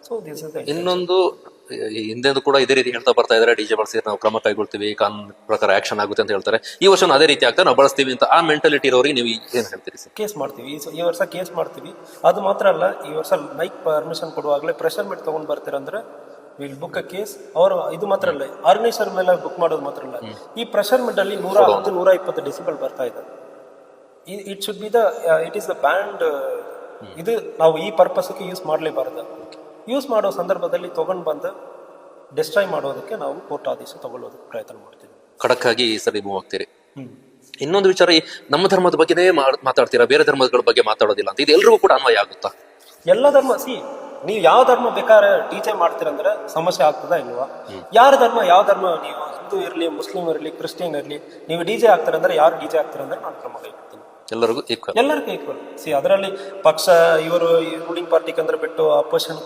So this is the ಇನ್ನೊಂದು ಹಿಂದೆಂದು ಕೂಡ ಇದೇ ರೀತಿ ಹೇಳ್ತಾ ಬರ್ತಾ ಇದಾರೆ, ಡಿಜೆ ಬಳಸಿ ನಾವು ಕ್ರಮ ಕೈಗೊಳ್ತೀವಿ, ಕಾನೂನು ಪ್ರಕಾರ ಆಕ್ಷನ್ ಆಗುತ್ತೆ ಅಂತ ಹೇಳ್ತಾರೆ. ಈ ವರ್ಷ ಅದೇ ರೀತಿ ಆಗ್ತಾ ನಾವು ಬಳಸ್ತೀವಿ ಅಂತ ಆ ಮೆಂಟಾಲಿಟಿ ಇರೋರಿಗೆ ನೀವು ಏನ್ ಹೇಳ್ತೀರಿ ಸರ್? ಕೇಸ್ ಮಾಡ್ತೀವಿ. ಈ ವರ್ಷ ಕೇಸ್ ಮಾಡ್ತೀವಿ. ಅದು ಮಾತ್ರ ಅಲ್ಲ, ಈ ವರ್ಷ ಮೈಕ್ ಪರ್ಮಿಷನ್ ಕೊಡುವಾಗಲೇ ಪ್ರೆಷರ್ ಮೀಟ್ ತಗೊಂಡ್ ಬರ್ತೀರಂದ್ರೆ ವಿಲ್ ಬುಕ್ ಅ ಕೇಸ್. ಅವರು ಇದು ಮಾತ್ರ ಅಲ್ಲ, ಆರ್ಗನೈಸರ್ ಮೇಲೆ ಬುಕ್ ಮಾಡೋದು ಮಾತ್ರ ಅಲ್ಲ, ಈ ಪ್ರೆಷರ್ ಮೀಟ್ ಅಲ್ಲಿ 110-120 ಡೆಸಿಬಲ್ ಬರ್ತಾ ಇದೆ. It should be it is the band. ಇದು ನಾವು ಈ ಪರ್ಪಸ್ಗೆ ಯೂಸ್ ಮಾಡಲೇಬಾರದು. ಯೂಸ್ ಮಾಡೋ ಸಂದರ್ಭದಲ್ಲಿ ತಗೊಂಡ್ ಬಂದು ಡಿಸ್ಟ್ರಾಯ್ ಮಾಡೋದಕ್ಕೆ ನಾವು ಕೋರ್ಟ್ ಆದೇಶ ತಗೊಳ್ಳೋದಕ್ಕೆ ಪ್ರಯತ್ನ ಮಾಡ್ತೀವಿ. ಖಡಕ್ ಆಗಿ ಸರಿ ಮೂವ್ ಆಗ್ತೀರಿ. ಇನ್ನೊಂದು ವಿಚಾರ, ನಮ್ಮ ಧರ್ಮದ ಬಗ್ಗೆನೇ ಮಾತಾಡ್ತೀರಾ, ಬೇರೆ ಧರ್ಮಗಳ ಬಗ್ಗೆ ಮಾತಾಡೋದಿಲ್ಲ ಅಂತ, ಇದು ಎಲ್ರಿಗೂ ಕೂಡ ಅನ್ವಯ ಆಗುತ್ತಾ? ಎಲ್ಲ ಧರ್ಮ ನೀವು ಯಾವ ಧರ್ಮ ಬೇಕಾದ್ರೆ ಟೀಚರ್ ಮಾಡ್ತೀರಂದ್ರೆ ಸಮಸ್ಯೆ ಆಗ್ತದಾ ಇಲ್ವಾ? ಯಾವ ಧರ್ಮ ನೀವು ಹಿಂದೂ ಇರಲಿ, ಮುಸ್ಲಿಂ ಇರಲಿ, ಕ್ರಿಶ್ಚಿಯನ್ ಇರಲಿ, ನೀವು ಡಿಜೆ ಆಗ್ತಾರಂದ್ರೆ ಯಾರು ಡಿಜೆ ಆಗ್ತಾರಂದ್ರೆ ನಾನು ಕ್ರಮ ಕೈಗೊಳ್ತೀನಿ. ಎಲ್ಲರಿಗೂ ಈಕ್ವಲ್. ಅದರಲ್ಲಿ ಪಕ್ಷ ಇವರು ರೂಲಿಂಗ್ ಪಾರ್ಟಿ ಕಂದ್ರೆ ಬಿಟ್ಟು ಅಪೋಸಿಷನ್